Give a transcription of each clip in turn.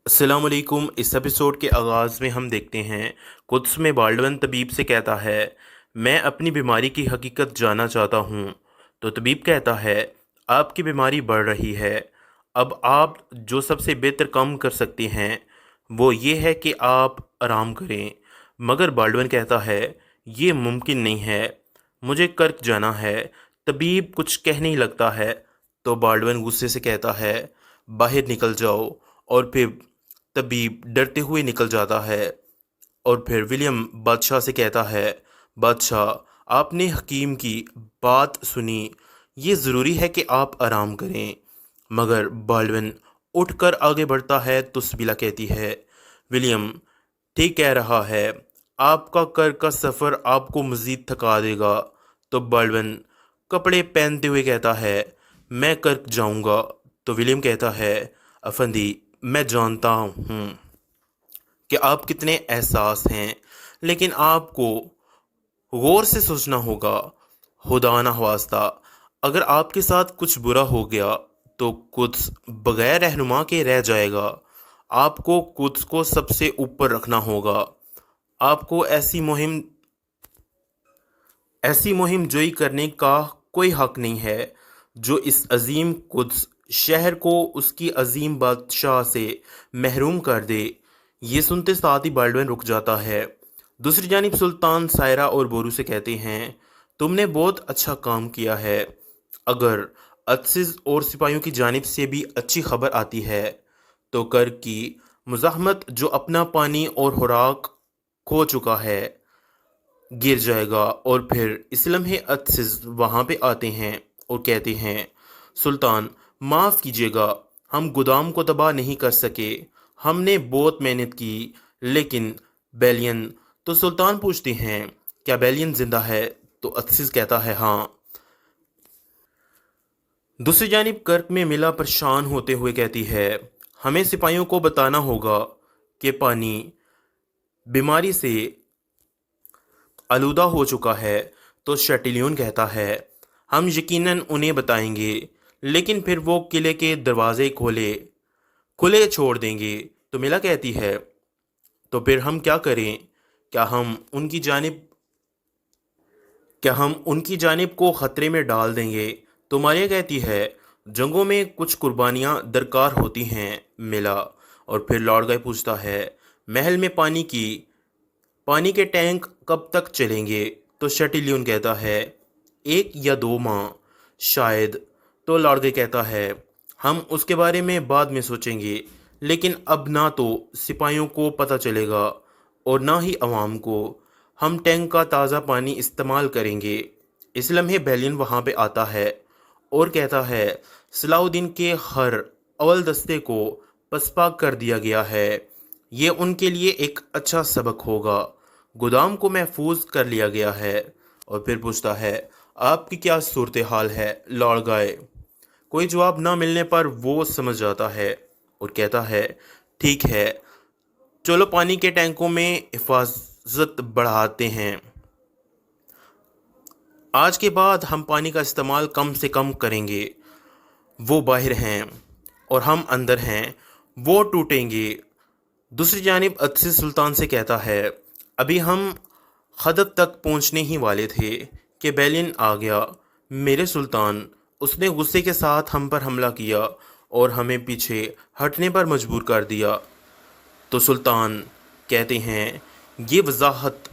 अस्सलाम वालेकुम। इस एपिसोड के आगाज़ में हम देखते हैं कुद्स में बाल्डवन तबीब से कहता है, मैं अपनी बीमारी की हकीकत जानना चाहता हूँ। तो तबीब कहता है, आपकी बीमारी बढ़ रही है। अब आप जो सबसे बेहतर काम कर सकते हैं वो ये है कि आप आराम करें। मगर बाल्डवन कहता है, ये मुमकिन नहीं है, मुझे कर्क जाना है। तबीब कुछ कह नहीं लगता है तो बाल्डवन गुस्से से कहता है, बाहर निकल जाओ। और फिर तबीब डरते हुए निकल जाता है। और फिर विलियम बादशाह से कहता है, बादशाह आपने हकीम की बात सुनी, ये ज़रूरी है कि आप आराम करें। मगर बाल्डविन उठकर आगे बढ़ता है तो सिबिला कहती है, विलियम ठीक कह रहा है, आपका कर का सफ़र आपको मज़ीद थका देगा। तो बाल्डविन कपड़े पहनते हुए कहता है, मैं कर्क जाऊंगा। तो विलियम कहता है, अफंदी मैं जानता हूँ कि आप कितने एहसास हैं, लेकिन आपको गौर से सोचना होगा। खुदा ना वास्ता अगर आपके साथ कुछ बुरा हो गया तो कुछ बगैर रहनुमा के रह जाएगा। आपको कुछ को सबसे ऊपर रखना होगा। आपको ऐसी मुहिम जोई करने का कोई हक नहीं है जो इस अजीम कुद्स शहर को उसकी अजीम बादशाह से महरूम कर दे। ये सुनते साथ ही बाल्डविन रुक जाता है। दूसरी जानिब सुल्तान सायरा और बोरू से कहते हैं, तुमने बहुत अच्छा काम किया है। अगर अजीज और सिपाहियों की जानिब से भी अच्छी खबर आती है तो कर की मुज़ाहमत जो अपना पानी और खुराक खो चुका है गिर जाएगा। और फिर इस लम्हे अजीज वहाँ पे आते हैं और कहते हैं, सुल्तान माफ़ कीजिएगा, हम गोदाम को तबाह नहीं कर सके, हमने बहुत मेहनत की। लेकिन बेलियन। तो सुल्तान पूछते हैं, क्या बेलियन जिंदा है? तो अजीज कहता है, हाँ। दूसरी जानिब कर्क में मिला परेशान होते हुए कहती है, हमें सिपाहियों को बताना होगा कि पानी बीमारी से आलूदा हो चुका है। तो शटिलियन कहता है, हम यकीनन उन्हें बताएंगे, लेकिन फिर वो किले के दरवाजे खुले छोड़ देंगे। तो मिला कहती है, तो फिर हम क्या करें? क्या हम उनकी जानिब क्या हम उनकी जानिब को ख़तरे में डाल देंगे? तो मारिया कहती है, जंगों में कुछ कुर्बानियाँ दरकार होती हैं मिला। और फिर लॉर्ड गाय पूछता है, महल में पानी के टैंक कब तक चलेंगे? तो शटिलियन कहता है, 1 या 2 माह शायद। तो लॉर्ड गाय कहता है, हम उसके बारे में बाद में सोचेंगे, लेकिन अब ना तो सिपाहियों को पता चलेगा और ना ही अवाम को। हम टैंक का ताज़ा पानी इस्तेमाल करेंगे। इस लम्हे बेलियन वहाँ पे आता है और कहता है, सलाउद्दीन के हर अव्वल दस्ते को पसपा कर दिया गया है। ये उनके लिए एक अच्छा सबक होगा। गोदाम को महफूज कर लिया गया है। और फिर पूछता है, आपकी क्या सूरत हाल है लॉर्ड गाय? कोई जवाब ना मिलने पर वो समझ जाता है और कहता है, ठीक है, चलो पानी के टैंकों में हिफाजत बढ़ाते हैं। आज के बाद हम पानी का इस्तेमाल कम से कम करेंगे। वो बाहर हैं और हम अंदर हैं, वो टूटेंगे। दूसरी जानिब अजीज सुल्तान से कहता है, अभी हम खदब तक पहुंचने ही वाले थे कि बेलियन आ गया। मेरे सुल्तान, उसने गुस्से के साथ हम पर हमला किया और हमें पीछे हटने पर मजबूर कर दिया। तो सुल्तान कहते हैं, ये वजाहत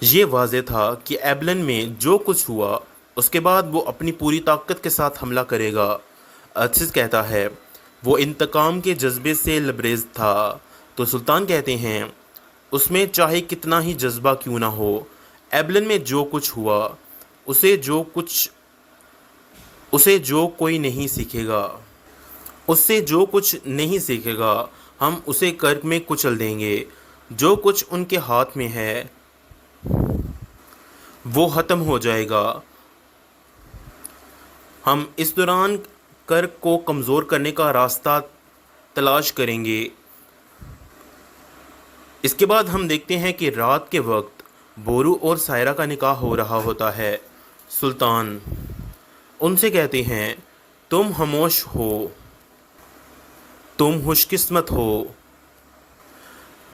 ये वाज़े था कि एबलन में जो कुछ हुआ उसके बाद वो अपनी पूरी ताकत के साथ हमला करेगा। अजीज कहता है, वो इंतकाम के जज्बे से लबरेज था। तो सुल्तान कहते हैं, उसमें चाहे कितना ही जज्बा क्यों ना हो, एबलन में जो कुछ हुआ उसे जो कुछ उसे जो कोई नहीं सीखेगा उससे जो कुछ नहीं सीखेगा, हम उसे कर्क में कुचल देंगे। जो कुछ उनके हाथ में है वो ख़त्म हो जाएगा। हम इस दौरान कर्क को कमज़ोर करने का रास्ता तलाश करेंगे। इसके बाद हम देखते हैं कि रात के वक्त बोरू और सायरा का निकाह हो रहा होता है। सुल्तान उनसे कहते हैं, तुम खामोश हो तुम खुशकिस्मत हो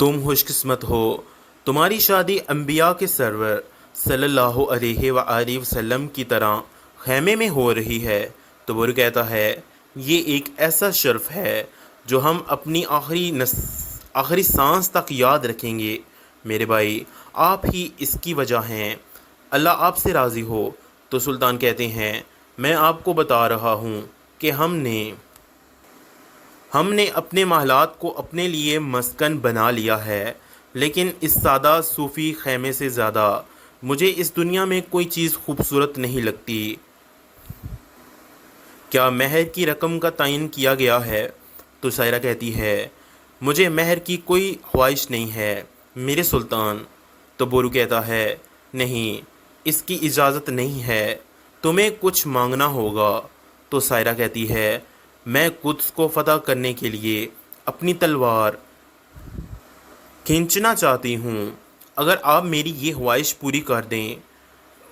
तुम खुशकिस्मत हो, तुम्हारी शादी अंबिया के सरवर सल्लल्लाहु अलैहि व आलिहि वसल्लम की तरह खैमे में हो रही है। तो बुर कहता है, ये एक ऐसा शर्फ है जो हम अपनी आखिरी सांस तक याद रखेंगे। मेरे भाई, आप ही इसकी वजह हैं। अल्लाह आपसे राज़ी हो। तो सुल्तान कहते हैं, मैं आपको बता रहा हूँ कि हमने अपने महलात को अपने लिए मस्कन बना लिया है, लेकिन इस सादा सूफ़ी खैमे से ज़्यादा मुझे इस दुनिया में कोई चीज़ खूबसूरत नहीं लगती। क्या महर की रकम का तयन किया गया है? तो सायरा कहती है, मुझे महर की कोई ख्वाहिश नहीं है मेरे सुल्तान। तो बोरू कहता है, नहीं, इसकी इजाज़त नहीं है, तुम्हें कुछ मांगना होगा। तो सायरा कहती है, मैं कुद्स को फ़तह करने के लिए अपनी तलवार खींचना चाहती हूँ। अगर आप मेरी ये ख्वाहिश पूरी कर दें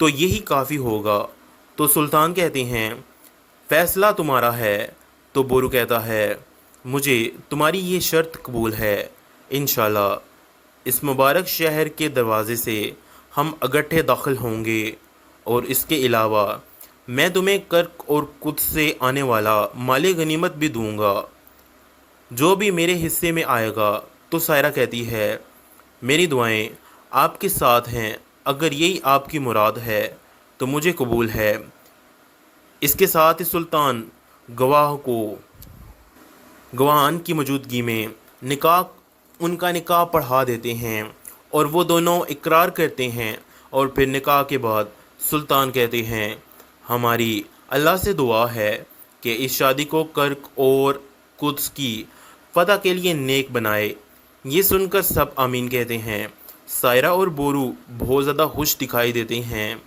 तो यही काफ़ी होगा। तो सुल्तान कहते हैं, फ़ैसला तुम्हारा है। तो बोरू कहता है, मुझे तुम्हारी ये शर्त कबूल है। इंशाल्लाह इस मुबारक शहर के दरवाज़े से हम इकट्ठे दाखिल होंगे, और इसके अलावा मैं तुम्हें कर्क और कुद्स से आने वाला माले गनीमत भी दूंगा, जो भी मेरे हिस्से में आएगा। तो सायरा कहती है, मेरी दुआएं आपके साथ हैं। अगर यही आपकी मुराद है तो मुझे कबूल है। इसके साथ ही सुल्तान गवाहान की मौजूदगी में उनका निकाह पढ़ा देते हैं, और वो दोनों इकरार करते हैं। और फिर निकाह के बाद सुल्तान कहते हैं, हमारी अल्लाह से दुआ है कि इस शादी को कर्क और कुद्स की फ़तह के लिए नेक बनाए। ये सुनकर सब आमीन कहते हैं। सायरा और बोरू बहुत ज़्यादा खुश दिखाई देते हैं।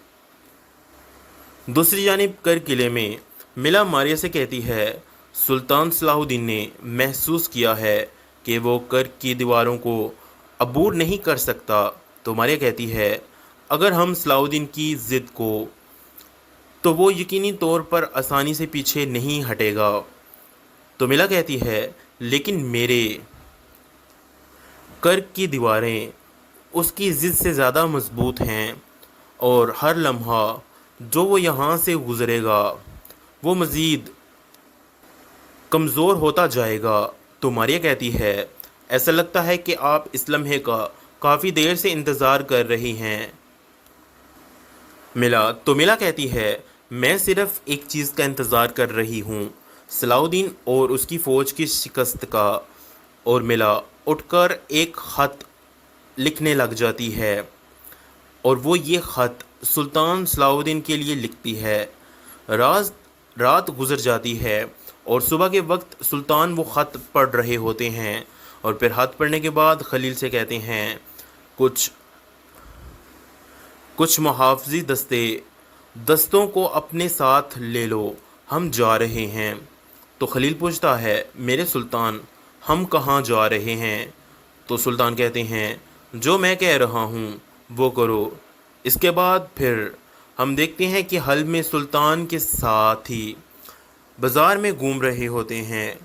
दूसरी जानिब कर किले में मिला मारिया से कहती है, सुल्तान सलाहुद्दीन ने महसूस किया है कि वो कर की दीवारों को अबूर नहीं कर सकता। तो मारिया कहती है, अगर हम सलाहुद्दीन की ज़िद को तो वो यकीनी तौर पर आसानी से पीछे नहीं हटेगा। तो मिला कहती है, लेकिन मेरे कर की दीवारें उसकी ज़िद से ज़्यादा मजबूत हैं, और हर लम्हा जो वो यहाँ से गुज़रेगा वो मज़ीद कमज़ोर होता जाएगा। तो मारिया कहती है, ऐसा लगता है कि आप इस लम्हे का काफ़ी देर से इंतज़ार कर रही हैं। मिला कहती है, मैं सिर्फ़ एक चीज़ का इंतज़ार कर रही हूँ, सलाहुद्दीन और उसकी फ़ौज की शिकस्त का। और मिला उठकर एक ख़त लिखने लग जाती है, और वो ये ख़त सुल्तान सलाहुद्दीन के लिए लिखती है। रात गुज़र जाती है, और सुबह के वक्त सुल्तान वो ख़त पढ़ रहे होते हैं, और फिर ख़त पढ़ने के बाद खलील से कहते हैं, कुछ मुहाफ़िज़ी दस्तों को अपने साथ ले लो, हम जा रहे हैं। तो खलील पूछता है, मेरे सुल्तान, हम कहाँ जा रहे हैं? तो सुल्तान कहते हैं, जो मैं कह रहा हूँ वो करो। इसके बाद फिर हम देखते हैं कि हल में सुल्तान के साथ ही बाज़ार में घूम रहे होते हैं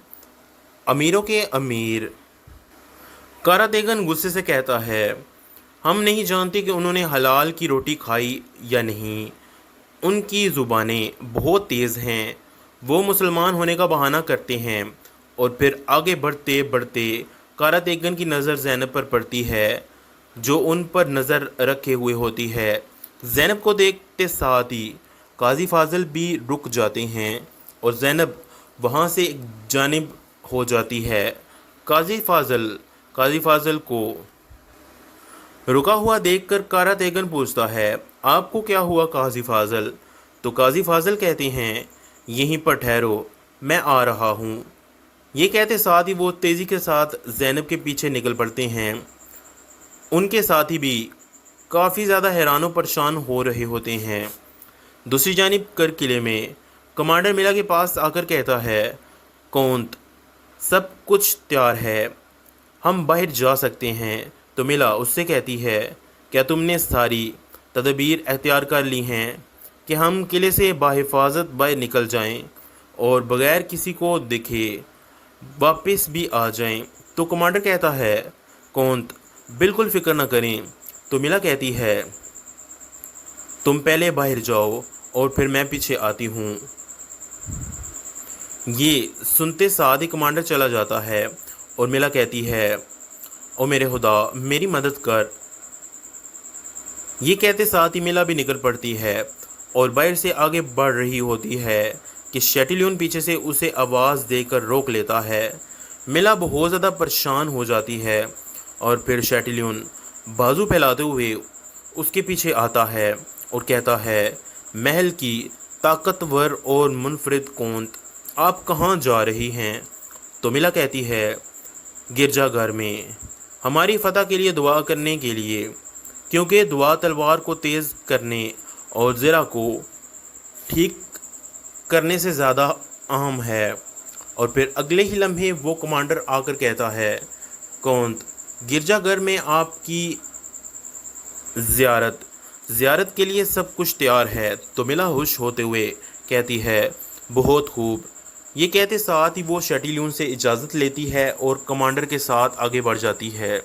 अमीरों के अमीर। कारातेगन गुस्से से कहता है, हम नहीं जानते कि उन्होंने हलाल की रोटी खाई या नहीं। उनकी ज़ुबानें बहुत तेज़ हैं। वो मुसलमान होने का बहाना करते हैं। और फिर आगे बढ़ते बढ़ते कारातेगन की नज़र ज़ैनब पर पड़ती है, जो उन पर नज़र रखे हुए होती है। ज़ैनब को देखते साथ ही काजी फाजल भी रुक जाते हैं, और ज़ैनब वहाँ से एक जानिब हो जाती है। काजी फाजल को रुका हुआ देखकर कारातेगन पूछता है, आपको क्या हुआ काजी फाजल? तो काजी फाजल कहते हैं, यहीं पर ठहरो, मैं आ रहा हूँ। ये कहते साथ ही वो तेज़ी के साथ ज़ैनब के पीछे निकल पड़ते हैं। उनके साथी भी काफ़ी ज़्यादा हैरान और परेशान हो रहे होते हैं। दूसरी जानिब कर किले में कमांडर मिला के पास आकर कहता है, कौंत, सब कुछ तैयार है, हम बाहर जा सकते हैं। तो मिला उससे कहती है, क्या तुमने सारी तदबीर एख्तियार कर ली हैं कि हम किले से बाहिफाजत बाहर निकल जाएं और बग़ैर किसी को दिखे वापस भी आ जाएं। तो कमांडर कहता है, कौंत बिल्कुल फिक्र न करें। तो मिला कहती है, तुम पहले बाहर जाओ और फिर मैं पीछे आती हूँ। ये सुनते साथ ही कमांडर चला जाता है और मिला कहती है, ओ मेरे खुदा मेरी मदद कर। ये कहते साथ ही मिला भी निकल पड़ती है और बाहर से आगे बढ़ रही होती है कि शेटिलियन पीछे से उसे आवाज़ देकर रोक लेता है। मिला बहुत ज़्यादा परेशान हो जाती है और फिर शेटिलियन बाजू फैलाते हुए उसके पीछे आता है और कहता है, महल की ताकतवर और मुनफरिद कौंत, आप कहाँ जा रही हैं? तो मिला कहती है, गिरजाघर में हमारी फतह के लिए दुआ करने के लिए, क्योंकि दुआ तलवार को तेज़ करने और ज़रा को ठीक करने से ज़्यादा अहम है। और फिर अगले ही लम्हे वो कमांडर आकर कहता है, कौंत गिरजाघर में आपकी ज़ियारत के लिए सब कुछ तैयार है। तो मिला खुश होते हुए कहती है, बहुत खूब। ये कहते साथ ही वो शेटिलियन से इजाज़त लेती है और कमांडर के साथ आगे बढ़ जाती है।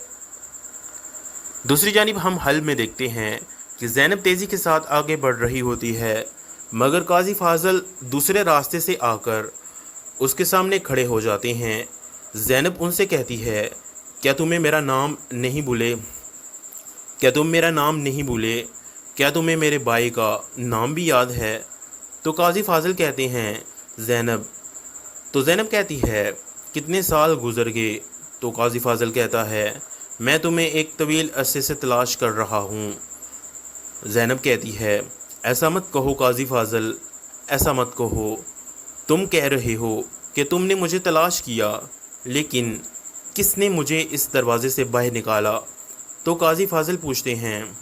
दूसरी जानिब हम हल में देखते हैं कि ज़ैनब तेज़ी के साथ आगे बढ़ रही होती है, मगर काजी फाजल दूसरे रास्ते से आकर उसके सामने खड़े हो जाते हैं। ज़ैनब उनसे कहती है, क्या तुम्हें मेरा नाम नहीं भूले? क्या तुम मेरा नाम नहीं भूले? क्या तुम्हें मेरे भाई का नाम भी याद है? तो काजी फाजल कहते हैं, ज़ैनब। तो ज़ैनब कहती है, कितने साल गुजर गए? तो काजी फाजल कहता है, मैं तुम्हें एक तवील अरसे से तलाश कर रहा हूँ। ज़ैनब कहती है, ऐसा मत कहो काजी फाजल, ऐसा मत कहो। तुम कह रहे हो कि तुमने मुझे तलाश किया, लेकिन किसने मुझे इस दरवाज़े से बाहर निकाला? तो काजी फाजल पूछते हैं,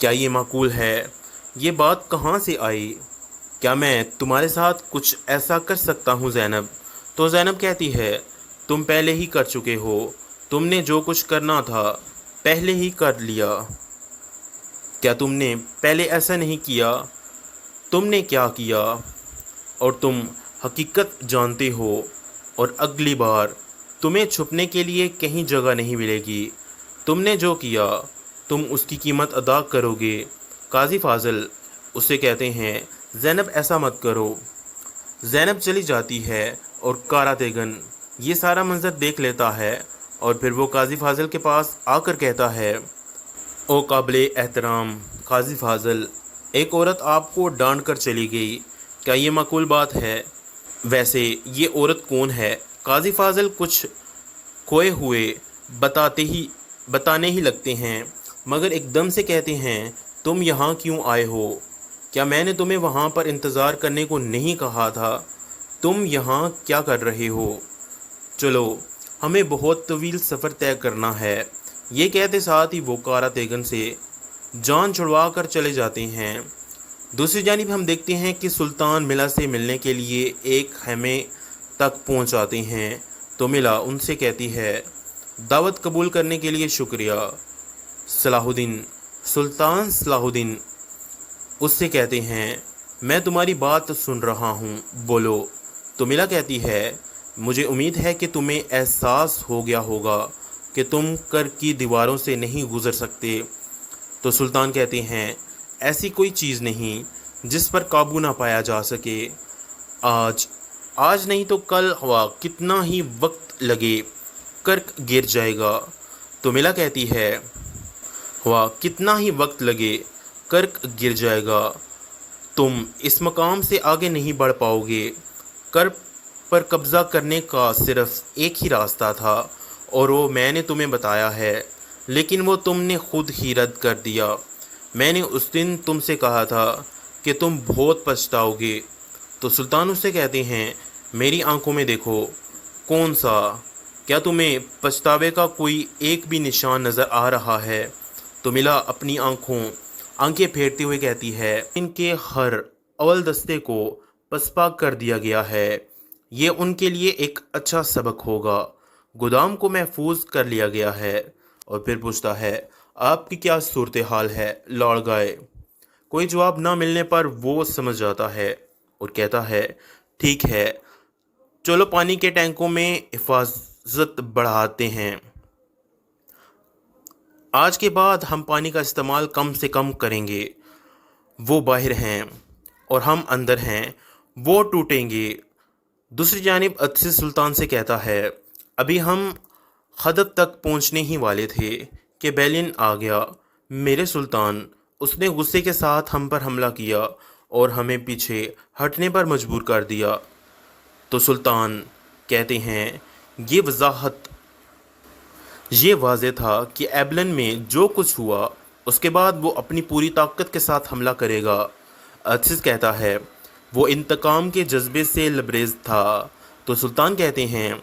क्या ये माकूल है? ये बात कहाँ से आई? क्या मैं तुम्हारे साथ कुछ ऐसा कर सकता हूँ ज़ैनब? तो ज़ैनब कहती है, तुम पहले ही कर चुके हो। तुमने जो कुछ करना था पहले ही कर लिया। क्या तुमने पहले ऐसा नहीं किया? तुमने क्या किया? और तुम हकीकत जानते हो, और अगली बार तुम्हें छुपने के लिए कहीं जगह नहीं मिलेगी। तुमने जो किया तुम उसकी कीमत अदा करोगे। काजी फाजल उससे कहते हैं, ज़ैनब ऐसा मत करो। ज़ैनब चली जाती है और कारा तेगन ये सारा मंजर देख लेता है और फिर वो काजी फाजल के पास आकर कहता है, ओ काबिले एहतराम काजी फाजल, एक औरत आपको डांट कर चली गई, क्या ये माकूल बात है? वैसे ये औरत कौन है? काजी फाजल कुछ खोए हुए बताने ही लगते हैं, मगर एकदम से कहते हैं, तुम यहाँ क्यों आए हो? क्या मैंने तुम्हें वहाँ पर इंतज़ार करने को नहीं कहा था? तुम यहाँ क्या कर रहे हो? चलो हमें बहुत तवील सफ़र तय करना है। ये कहते साथ ही वो कारा तेगन से जान छुड़वा कर चले जाते हैं। दूसरी जानिब हम देखते हैं कि सुल्तान मिला से मिलने के लिए एक खेमे तक पहुंच आते हैं। तो मिला उनसे कहती है, दावत कबूल करने के लिए शुक्रिया। सलाहुद्दीन सुल्तान सलाहुद्दीन उससे कहते हैं, मैं तुम्हारी बात सुन रहा हूँ, बोलो। तो मिला कहती है, मुझे उम्मीद है कि तुम्हें एहसास हो गया होगा कि तुम कर की दीवारों से नहीं गुज़र सकते। तो सुल्तान कहते हैं, ऐसी कोई चीज़ नहीं जिस पर काबू ना पाया जा सके। आज नहीं तो कल हवा कितना ही वक्त लगे कर्क गिर जाएगा। तो मिला कहती है, हवा कितना ही वक्त लगे कर्क गिर जाएगा। तुम इस मकाम से आगे नहीं बढ़ पाओगे। कर्क पर कब्ज़ा करने का सिर्फ एक ही रास्ता था और वो मैंने तुम्हें बताया है, लेकिन वो तुमने खुद ही रद्द कर दिया। मैंने उस दिन तुमसे कहा था कि तुम बहुत पछताओगे। तो सुल्तान उससे कहते हैं, मेरी आंखों में देखो। कौन सा? क्या तुम्हें पछतावे का कोई एक भी निशान नज़र आ रहा है? तो मिला अपनी आंखें फेरते हुए कहती है, इनके हर अव्वल दस्ते को पसपा कर दिया गया है। ये उनके लिए एक अच्छा सबक होगा। गोदाम को महफूज कर लिया गया है। और फिर पूछता है, आपकी क्या सूरत हाल है लॉर्ड गाय? कोई जवाब ना मिलने पर वो समझ जाता है और कहता है, ठीक है, चलो पानी के टैंकों में हिफाजत बढ़ाते हैं। आज के बाद हम पानी का इस्तेमाल कम से कम करेंगे। वो बाहर हैं और हम अंदर हैं, वो टूटेंगे। दूसरी जानिब अत्सी सुल्तान से कहता है, अभी हम हदब तक पहुंचने ही वाले थे कि बेलिन आ गया। मेरे सुल्तान, उसने गुस्से के साथ हम पर हमला किया और हमें पीछे हटने पर मजबूर कर दिया। तो सुल्तान कहते हैं, ये वाज़ेह था कि एबलन में जो कुछ हुआ उसके बाद वो अपनी पूरी ताकत के साथ हमला करेगा। अजीज कहता है, वो इंतकाम के जज्बे से लबरेज था। तो सुल्तान कहते हैं,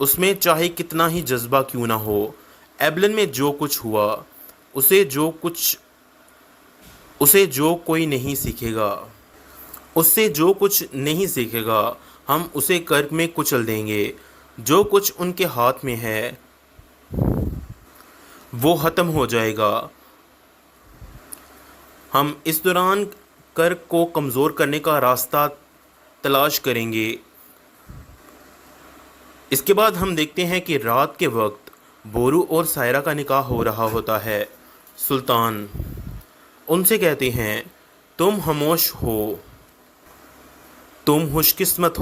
उसमें चाहे कितना ही जज्बा क्यों ना हो, एबलन में जो कुछ हुआ उसे जो कोई नहीं सीखेगा, उससे जो कुछ नहीं सीखेगा हम उसे कर्क में कुचल देंगे। जो कुछ उनके हाथ में है वो ख़त्म हो जाएगा। हम इस दौरान कर्क को कमज़ोर करने का रास्ता तलाश करेंगे। इसके बाद हम देखते हैं कि रात के वक्त बोरू और सायरा का निकाह हो रहा होता है। सुल्तान उनसे कहते हैं, तुम खामोश हो, तुम खुशकिस्मत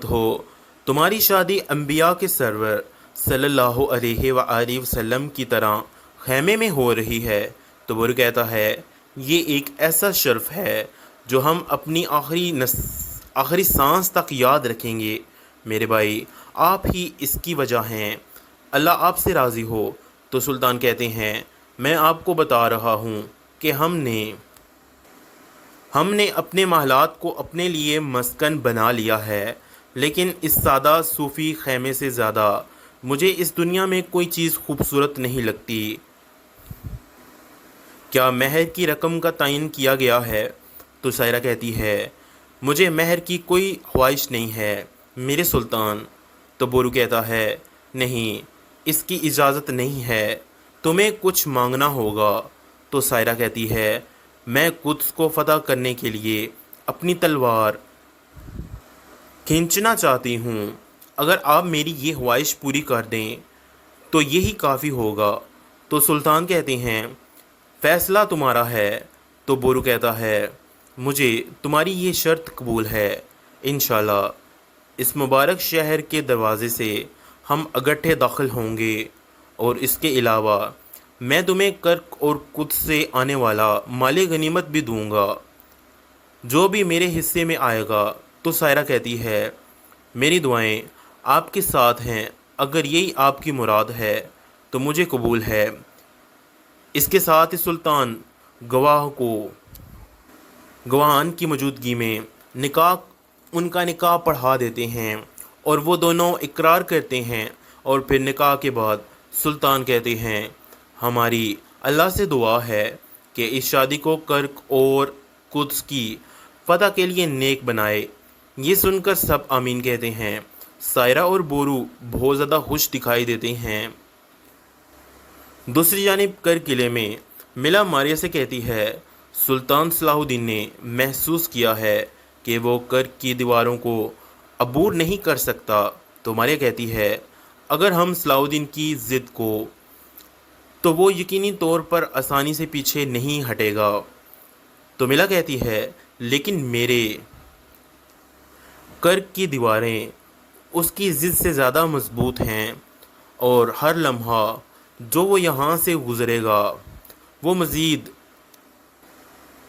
हो, तुम्हारी शादी अंबिया के सरवर सल्लल्लाहु अलैहि वसल्लम की तरह खैमे में हो रही है। तो बोरू कहता है, ये एक ऐसा शर्फ है जो हम अपनी आखिरी सांस तक याद रखेंगे। मेरे भाई, आप ही इसकी वजह हैं, अल्लाह आपसे राज़ी हो। तो सुल्तान कहते हैं, मैं आपको बता रहा हूँ कि हमने अपने महलात को अपने लिए मस्कन बना लिया है, लेकिन इस सादा सूफ़ी खैमे से ज़्यादा मुझे इस दुनिया में कोई चीज़ खूबसूरत नहीं लगती। क्या महर की रकम का तयन किया गया है? तो सायरा कहती है, मुझे महर की कोई ख्वाहिश नहीं है मेरे सुल्तान। तो बोरू कहता है, नहीं, इसकी इजाज़त नहीं है, तुम्हें कुछ मांगना होगा। तो सायरा कहती है, मैं कुद्स को फ़तह करने के लिए अपनी तलवार खींचना चाहती हूँ। अगर आप मेरी ये ख्वाहिश पूरी कर दें तो यही काफ़ी होगा। तो सुल्तान कहते हैं, फ़ैसला तुम्हारा है। तो बोरू कहता है, मुझे तुम्हारी ये शर्त कबूल है। इंशाल्लाह इस मुबारक शहर के दरवाज़े से हम इकट्ठे दाखिल होंगे, और इसके अलावा मैं तुम्हें कर्क और कुद्स से आने वाला माले गनीमत भी दूंगा, जो भी मेरे हिस्से में आएगा। तो सायरा कहती है, मेरी दुआएं आपके साथ हैं, अगर यही आपकी मुराद है तो मुझे कबूल है। इसके साथ ही सुल्तान गवाहान की मौजूदगी में उनका निकाह पढ़ा देते हैं और वो दोनों इकरार करते हैं। और फिर निकाह के बाद सुल्तान कहते हैं, हमारी अल्लाह से दुआ है कि इस शादी को कर्क और कुद्स की फ़तह के लिए नेक बनाए। ये सुनकर सब आमीन कहते हैं। सायरा और बोरू बहुत ज़्यादा खुश दिखाई देते हैं। दूसरी जानिब कर किले में मिला मारिया से कहती है, सुल्तान सलाहुद्दीन ने महसूस किया है कि वो कर्क की दीवारों को अबूर नहीं कर सकता। तो मारिया कहती है, अगर हम सलाहुद्दीन की ज़िद को तो वो यकीनी तौर पर आसानी से पीछे नहीं हटेगा। तो मिला कहती है, लेकिन मेरे कर्क की दीवारें उसकी ज़िद से ज़्यादा मजबूत हैं, और हर लम्हा जो वो यहाँ से गुज़रेगा वो मज़ीद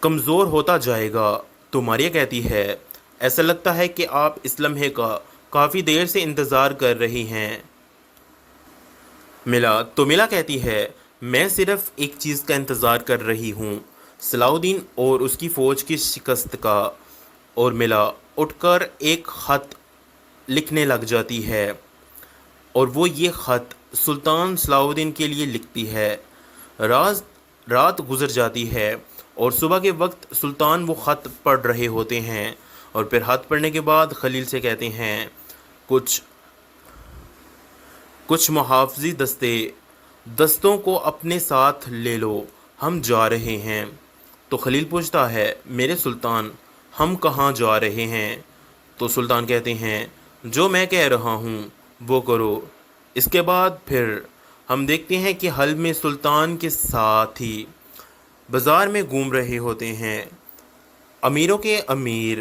कमज़ोर होता जाएगा। तो मारिया कहती है, ऐसा लगता है कि आप इस लम्हे का काफ़ी देर से इंतज़ार कर रही हैं। मिला कहती है, मैं सिर्फ़ एक चीज़ का इंतज़ार कर रही हूँ, सलाहुद्दीन और उसकी फ़ौज की शिकस्त का। और मिला उठकर एक ख़त लिखने लग जाती है, और वो ये ख़त सुल्तान सलाहुद्दीन के लिए लिखती है। रात गुज़र जाती है और सुबह के वक्त सुल्तान वो ख़त पढ़ रहे होते हैं, और फिर हाथ पढ़ने के बाद खलील से कहते हैं, कुछ मुहाफ़िज़ी दस्तों को अपने साथ ले लो, हम जा रहे हैं। तो खलील पूछता है, मेरे सुल्तान, हम कहाँ जा रहे हैं? تو سلطان کہتے ہیں جو میں کہہ رہا ہوں وہ کرو۔ اس کے بعد پھر ہم دیکھتے ہیں کہ حلب میں سلطان کے ساتھ ہی بازار میں گھوم رہے ہوتے ہیں امیروں کے امیر۔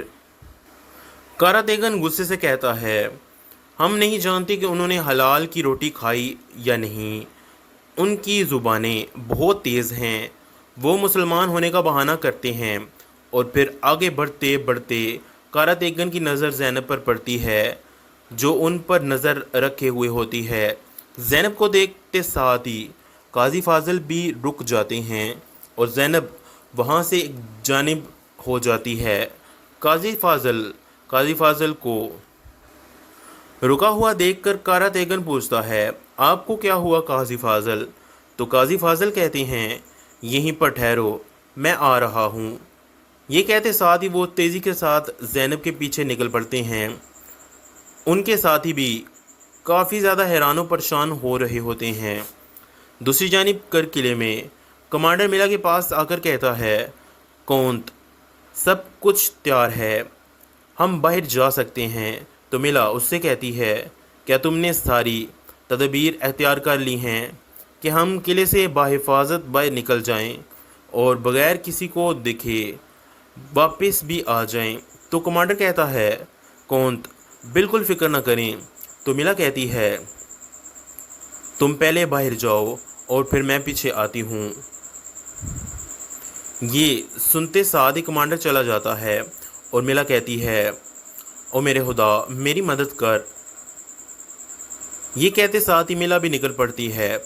کارا تیغن غصے سے کہتا ہے ہم نہیں جانتے کہ انہوں نے حلال کی روٹی کھائی یا نہیں، ان کی زبانیں بہت تیز ہیں، وہ مسلمان ہونے کا بہانہ کرتے ہیں۔ اور پھر آگے بڑھتے بڑھتے کارا تیغن کی نظر زینب پر پڑتی ہے جو ان پر نظر رکھے ہوئے ہوتی ہے۔ زینب کو دیکھتے ساتھ ہی قاضی فاضل بھی رک جاتے ہیں اور زینب وہاں سے ایک جانب ہو جاتی ہے۔ قاضی فاضل کو رکا ہوا دیکھ کر کارا تیغن پوچھتا ہے آپ کو کیا ہوا قاضی فاضل؟ تو قاضی فاضل کہتے ہیں یہیں پر ٹھہرو، میں آ رہا ہوں۔ یہ کہتے ساتھ ہی وہ تیزی کے ساتھ زینب کے پیچھے نکل پڑتے ہیں۔ ان کے ساتھی بھی کافی زیادہ حیران و پریشان ہو رہے ہوتے ہیں۔ دوسری جانب کر قلعے میں کمانڈر ملا کے پاس آ کر کہتا ہے کونت سب کچھ تیار ہے، ہم باہر جا سکتے ہیں۔ تو ملا اس سے کہتی ہے کیا تم نے ساری تدابیر اختیار کر لی ہیں کہ ہم قلعے سے بحفاظت باہر نکل جائیں اور بغیر کسی کو دکھے واپس بھی آ جائیں؟ تو کمانڈر کہتا ہے کونت بالکل فکر نہ کریں۔ تو ملا کہتی ہے تم پہلے باہر جاؤ اور پھر میں پیچھے آتی ہوں۔ یہ سنتے ساتھ ہی کمانڈر چلا جاتا ہے اور ملا کہتی ہے او میرے خدا میری مدد کر۔ یہ کہتے ساتھ ہی ملا بھی نکل پڑتی ہے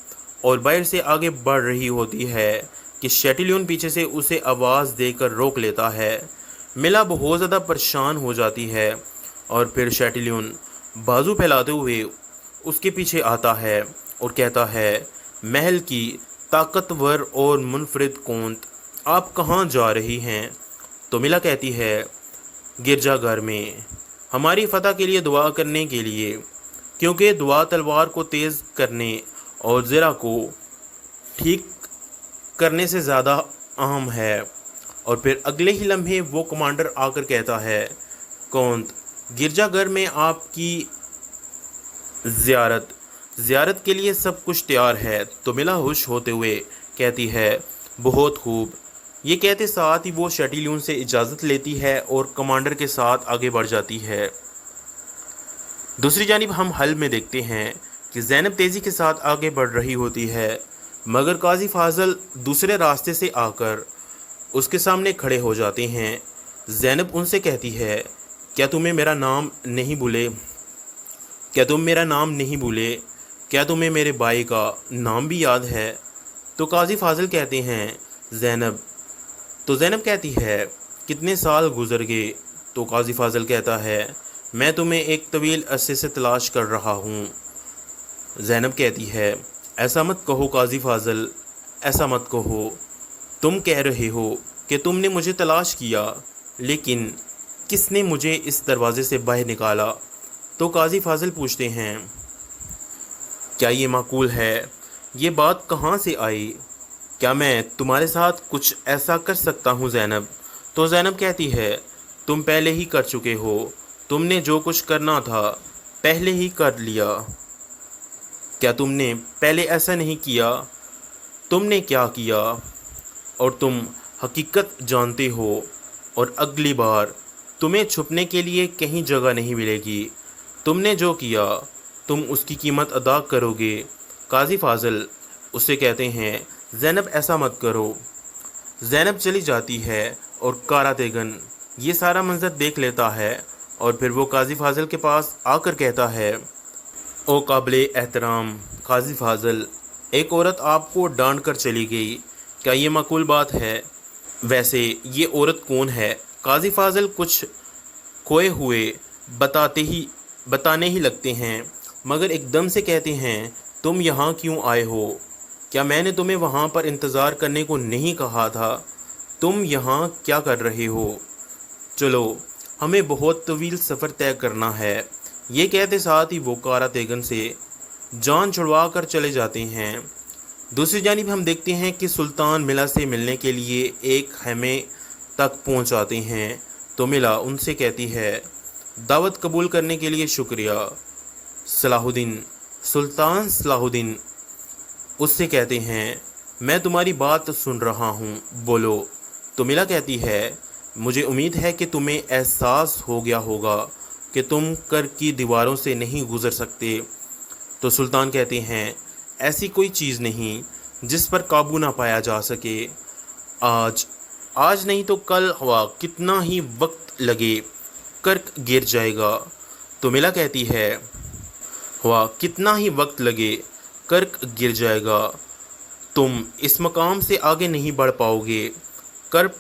اور باہر سے آگے بڑھ رہی ہوتی ہے کہ شیٹیلیون پیچھے سے اسے آواز دے کر روک لیتا ہے۔ ملا بہت زیادہ پریشان ہو جاتی ہے اور پھر شیٹیلیون بازو پھیلاتے ہوئے اس کے پیچھے آتا ہے اور کہتا ہے محل کی طاقتور اور منفرد کونت آپ کہاں جا رہی ہیں؟ تو ملا کہتی ہے گرجا گھر میں ہماری فتح کے لیے دعا کرنے کے لیے، کیونکہ دعا تلوار کو تیز کرنے اور زرہ کو ٹھیک کرنے سے زیادہ اہم ہے۔ اور پھر اگلے ہی لمحے وہ کمانڈر آ کر کہتا ہے کونت گرجا گھر میں آپ کی زیارت کے لیے سب کچھ تیار ہے۔ تو ملا خوش ہوتے ہوئے کہتی ہے بہت خوب۔ یہ کہتے ساتھ ہی وہ شیٹیلیون سے اجازت لیتی ہے اور کمانڈر کے ساتھ آگے بڑھ جاتی ہے۔ دوسری جانب ہم حلب میں دیکھتے ہیں کہ زینب تیزی کے ساتھ آگے بڑھ رہی ہوتی ہے مگر قاضی فاضل دوسرے راستے سے آ کر اس کے سامنے کھڑے ہو جاتے ہیں۔ زینب ان سے کہتی ہے کیا تم میرا نام نہیں بھولے؟ کیا تمہیں میرے بھائی کا نام بھی یاد ہے؟ تو قاضی فاضل کہتے ہیں زینب۔ تو زینب کہتی ہے کتنے سال گزر گئے؟ تو قاضی فاضل کہتا ہے میں تمہیں ایک طویل عرصے سے تلاش کر رہا ہوں۔ زینب کہتی ہے ایسا مت کہو قاضی فاضل، ایسا مت کہو، تم کہہ رہے ہو کہ تم نے مجھے تلاش کیا، لیکن کس نے مجھے اس دروازے سے باہر نکالا؟ تو قاضی فاضل پوچھتے ہیں کیا یہ معقول ہے؟ یہ بات کہاں سے آئی؟ کیا میں تمہارے ساتھ کچھ ایسا کر سکتا ہوں زینب؟ تو زینب کہتی ہے تم پہلے ہی کر چکے ہو، تم نے جو کچھ کرنا تھا پہلے ہی کر لیا۔ کیا تم نے پہلے ایسا نہیں کیا؟ تم نے کیا کیا اور تم حقیقت جانتے ہو، اور اگلی بار تمہیں چھپنے کے لیے کہیں جگہ نہیں ملے گی۔ تم نے جو کیا تم اس کی قیمت ادا کرو گے۔ قاضی فاضل اس سے کہتے ہیں زینب ایسا مت کرو۔ زینب چلی جاتی ہے اور کارا تیغن یہ سارا منظر دیکھ لیتا ہے اور پھر وہ قاضی فاضل کے پاس آ کر کہتا ہے او قابل احترام قاضی فاضل، ایک عورت آپ کو ڈانٹ کر چلی گئی، کیا یہ معقول بات ہے؟ ویسے یہ عورت کون ہے؟ قاضی فاضل کچھ کھوئے ہوئے بتانے ہی لگتے ہیں مگر ایک دم سے کہتے ہیں تم یہاں کیوں آئے ہو؟ کیا میں نے تمہیں وہاں پر انتظار کرنے کو نہیں کہا تھا؟ تم یہاں کیا کر رہے ہو؟ چلو ہمیں بہت طویل سفر طے کرنا ہے۔ یہ کہتے ساتھ ہی وہ کارا تیغن سے جان چھڑوا کر چلے جاتے ہیں۔ دوسری جانب ہم دیکھتے ہیں کہ سلطان ملا سے ملنے کے لیے ایک خیمے تک پہنچ آتے ہیں۔ تو ملا ان سے کہتی ہے دعوت قبول کرنے کے لیے شکریہ۔ صلاح الدین سلطان صلاح الدین اس سے کہتے ہیں میں تمہاری بات سن رہا ہوں، بولو۔ تو ملا کہتی ہے مجھے امید ہے کہ تمہیں احساس ہو گیا ہوگا کہ تم کر کی دیواروں سے نہیں گزر سکتے۔ تو سلطان کہتے ہیں ایسی کوئی چیز نہیں جس پر قابو نہ پایا جا سکے، آج نہیں تو کل ہوا کتنا ہی وقت لگے کرک گر جائے گا۔ تو ملا کہتی ہے ہوا کتنا ہی وقت لگے کرک گر جائے گا، تم اس مقام سے آگے نہیں بڑھ پاؤ گے۔ کرب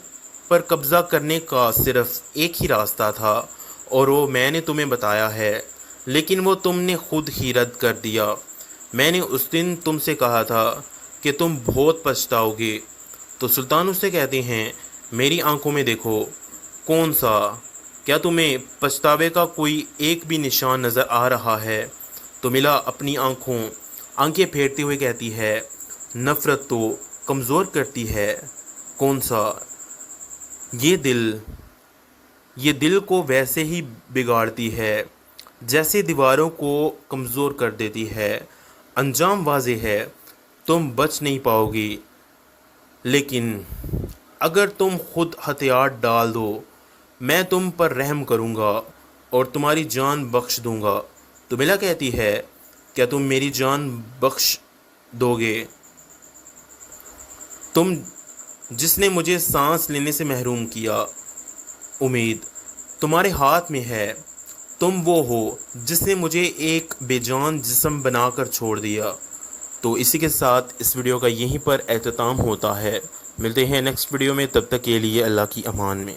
پر قبضہ کرنے کا صرف ایک ہی راستہ تھا اور وہ میں نے تمہیں بتایا ہے، لیکن وہ تم نے خود ہی رد کر دیا۔ میں نے اس دن تم سے کہا تھا کہ تم بہت پچھتاؤ گے۔ تو سلطان اس سے کہتے ہیں میری آنکھوں میں دیکھو۔ کون سا؟ کیا تمہیں پچھتاوے کا کوئی ایک بھی نشان نظر آ رہا ہے؟ تو ملا اپنی آنکھیں پھیرتے ہوئے کہتی ہے نفرت تو کمزور کرتی ہے۔ کون سا؟ یہ دل کو ویسے ہی بگاڑتی ہے جیسے دیواروں کو کمزور کر دیتی ہے۔ انجام واضح ہے، تم بچ نہیں پاؤ گی، لیکن اگر تم خود ہتھیار ڈال دو میں تم پر رحم کروں گا اور تمہاری جان بخش دوں گا۔ تو ملا کہتی ہے کیا تم میری جان بخش دو گے؟ تم جس نے مجھے سانس لینے سے محروم کیا، امید تمہارے ہاتھ میں ہے۔ تم وہ ہو جس نے مجھے ایک بے جان جسم بنا کر چھوڑ دیا۔ تو اسی کے ساتھ اس ویڈیو کا یہیں پر اختتام ہوتا ہے۔ ملتے ہیں نیکسٹ ویڈیو میں، تب تک کے لیے اللہ کی امان میں۔